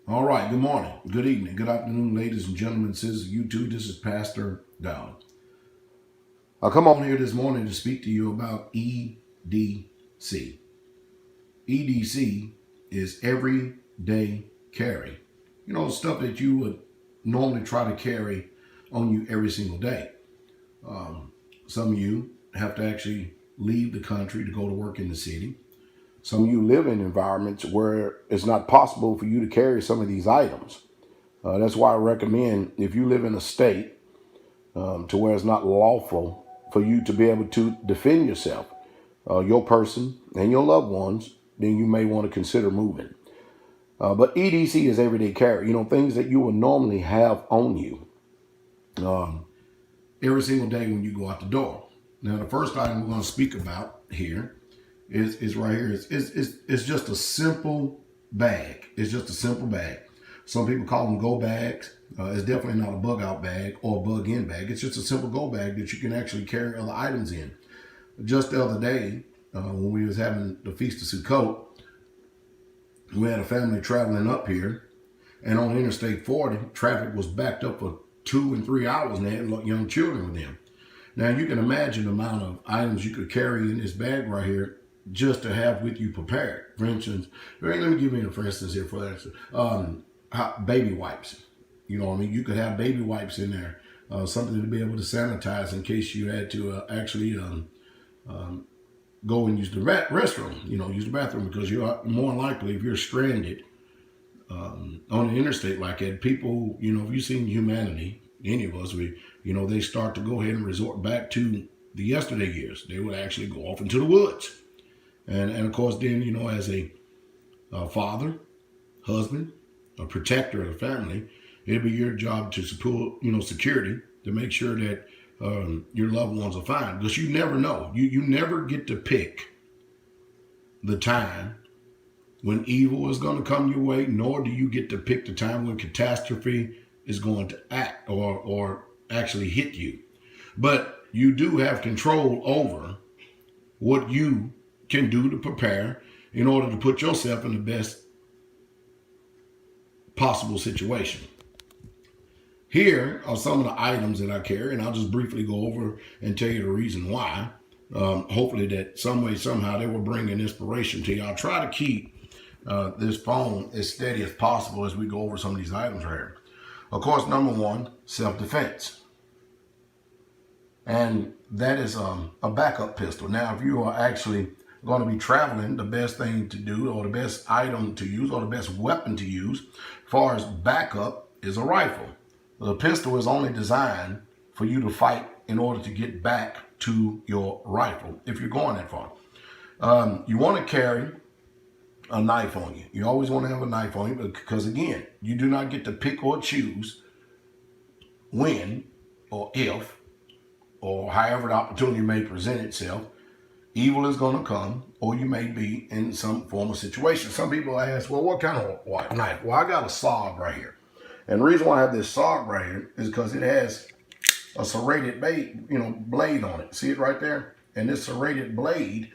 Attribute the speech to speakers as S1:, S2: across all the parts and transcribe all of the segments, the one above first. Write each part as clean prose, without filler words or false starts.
S1: All right, good morning, good evening, good afternoon, ladies and gentlemen, citizens of YouTube. This is Pastor Dowell. I come on here this morning to speak to you about EDC. EDC is everyday carry. You know, stuff that you would normally try to carry on you every single day. Some of you have to actually leave the country to go to work in the city. Some of you live in environments where it's not possible for you to carry some of these items. That's why I recommend, if you live in a state to where it's not lawful for you to be able to defend yourself, your person, and your loved ones, then you may want to consider moving. But EDC is everyday carry. You know, things that you would normally have on you every single day when you go out the door. Now, the first item we're going to speak about here is right here. It's just a simple bag. It's just a simple bag. Some people call them go bags. It's definitely not a bug out bag or a bug in bag. It's just a simple go bag that you can actually carry other items in. Just the other day, when we was having the Feast of Sukkot, we had a family traveling up here, and on Interstate 40, traffic was backed up for 2 and 3 hours, and they had young children with them. Now, you can imagine the amount of items you could carry in this bag right here just to have with you prepared. For instance, let me give you for instance here, for instance, baby wipes. You know what I mean? You could have baby wipes in there, something to be able to sanitize in case you had to actually go and use the restroom, use the bathroom, because you're more likely, if you're stranded on the interstate like that, people, if you've seen humanity, any of us, they start to go ahead and resort back to the yesterday years. They would actually go off into the woods. And of course, then, as a father, husband, a protector of the family, it'd be your job to support, security, to make sure that your loved ones are fine, because you never know. You never get to pick the time when evil is going to come your way, nor do you get to pick the time when catastrophe is going to act or actually hit you. But you do have control over what you can do to prepare in order to put yourself in the best possible situation. Here are some of the items that I carry, and I'll just briefly go over and tell you the reason why. Hopefully that some way, somehow, they will bring an inspiration to you. I'll try to keep this phone as steady as possible as we go over some of these items right here. Of course, number one, self-defense. And that is a backup pistol. Now, if you are actually going to be traveling, the best thing to do, or the best item to use, or the best weapon to use, as far as backup, is a rifle. The pistol is only designed for you to fight in order to get back to your rifle, if you're going that far. You want to carry a knife on you. You always want to have a knife on you, because again, you do not get to pick or choose when or if or however the opportunity may present itself. Evil is going to come, or you may be in some form of situation. Some people ask, well, what kind of knife? Well, I got a SOG right here. And the reason why I have this SOG right here is because it has a serrated blade on it. See it right there? And this serrated blade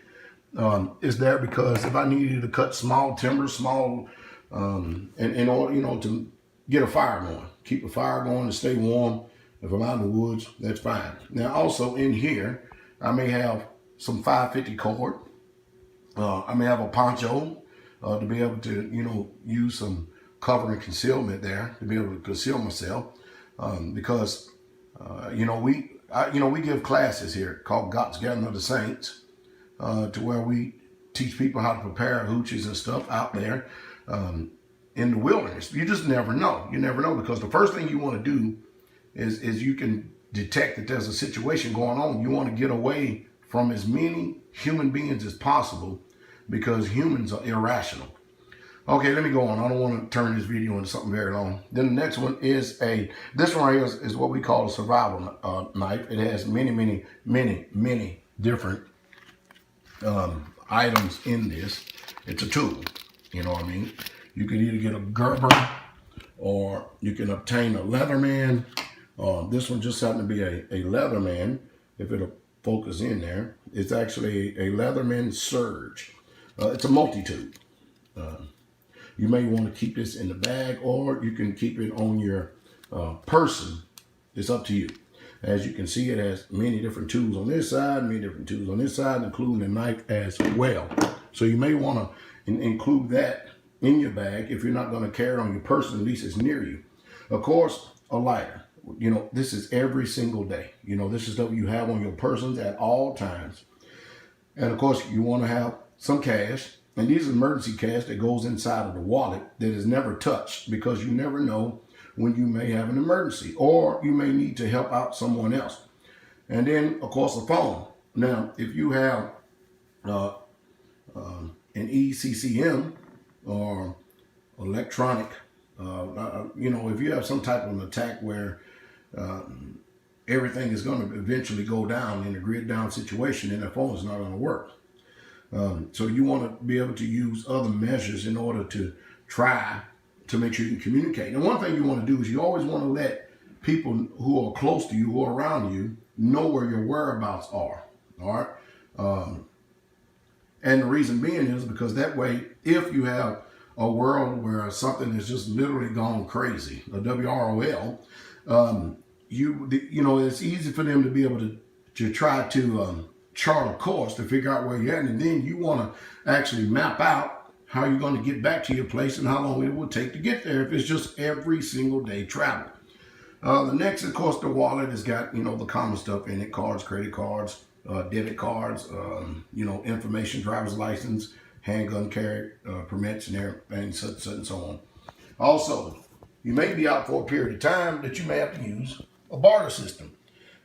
S1: is there because if I needed to cut small timber, in order, to get a fire going, keep a fire going to stay warm. If I'm out in the woods, that's fine. Now, also in here, I may have some 550 cord. I may have a poncho to be able to, use some cover and concealment there to be able to conceal myself, because we give classes here called God's Gathering of the Saints, to where we teach people how to prepare hoochies and stuff out there in the wilderness. You just never know. You never know, because the first thing you want to do is you can detect that there's a situation going on. You want to get away from as many human beings as possible, because humans are irrational. Okay, let me go on. I don't want to turn this video into something very long. Then the next one is this one right here is what we call a survival knife. It has many different items in this. It's a tool, you know what I mean? You can either get a Gerber, or you can obtain a Leatherman. This one just happened to be a Leatherman, if it'll focus in there. It's actually a Leatherman Surge. It's a multi-tool. You may want to keep this in the bag, or you can keep it on your person. It's up to you. As you can see, it has many different tools on this side, many different tools on this side, including a knife as well. So you may want to include that in your bag if you're not going to carry it on your person, at least it's near you. Of course, a lighter. You know, this is every single day. You know, this is stuff you have on your persons at all times. And of course, you want to have some cash. And these are emergency cash that goes inside of the wallet that is never touched, because you never know when you may have an emergency or you may need to help out someone else. And then, of course, a phone. Now, if you have an ECCM or electronic, you know, if you have some type of an attack where everything is going to eventually go down in a grid down situation, and the phone is not going to work. So you want to be able to use other measures in order to try to make sure you can communicate. And one thing you want to do is you always want to let people who are close to you, who are around you, know where your whereabouts are. All right. And the reason being is because that way, if you have a world where something has just literally gone crazy, a WROL, you know, it's easy for them to be able to try to chart a course to figure out where you're at, and then you want to actually map out how you're going to get back to your place and how long it will take to get there if it's just every single day travel. The next, of course, the wallet has got, you know, the common stuff in it: cards, credit cards, debit cards, you know, information, driver's license, handgun carry permits, and everything, such and so on. Also, you may be out for a period of time that you may have to use a barter system.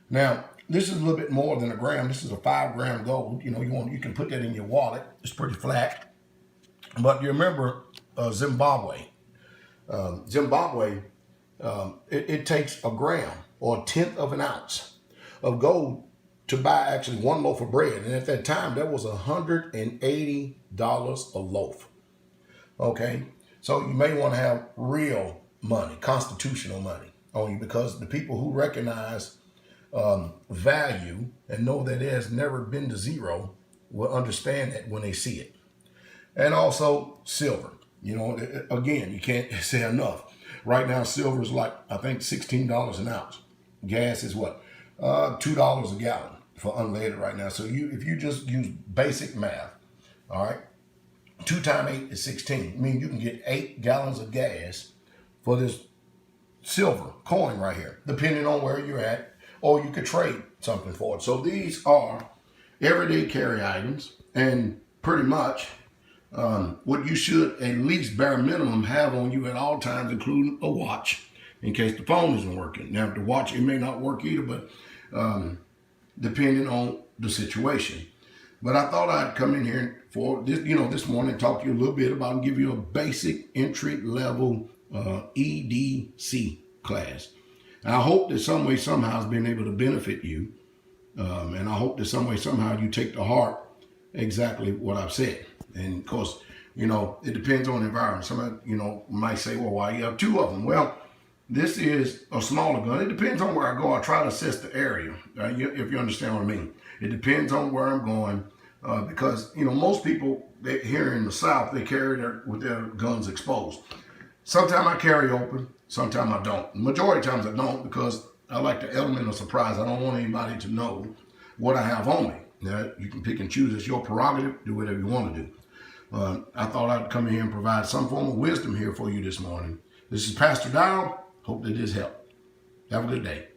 S1: Now, this is a little bit more than a gram. This is a 5 gram gold. You know, you can put that in your wallet. It's pretty flat. But you remember Zimbabwe. It takes a gram or 1/10 of an ounce of gold to buy actually one loaf of bread. And at that time, that was $180 a loaf. Okay? So you may want to have real money, constitutional money on you, because the people who recognize value and know that it has never been to zero will understand that when they see it. And also silver. You know, again, you can't say enough. Right now, silver is like, I think, $16 an ounce. Gas is what? $2 a gallon for unleaded right now. So if you just use basic math, all right, 2 times 8 is 16. I mean, you can get 8 gallons of gas for this silver coin right here, depending on where you're at, or you could trade something for it. So these are everyday carry items, and pretty much what you should at least bare minimum have on you at all times, including a watch in case the phone isn't working. Now, the watch, it may not work either, but depending on the situation. But I thought I'd come in here for this, you know, this morning, talk to you a little bit about and give you a basic entry level EDC class. And I hope that some way, somehow, has been able to benefit you. And I hope that some way, somehow, you take to heart exactly what I've said. And of course, you know, it depends on the environment. Somebody, you know, might say, well, why you have 2 of them? Well, this is a smaller gun. It depends on where I go. I try to assess the area, if you understand what I mean. It depends on where I'm going, because, you know, most people here in the South, they carry with their guns exposed. Sometimes I carry open, sometimes I don't. The majority of times I don't, because I like the element of surprise. I don't want anybody to know what I have on me. Now, you can pick and choose. It's your prerogative. Do whatever you want to do. I thought I'd come in here and provide some form of wisdom here for you this morning. This is Pastor Dowell. Hope that this helped. Have a good day.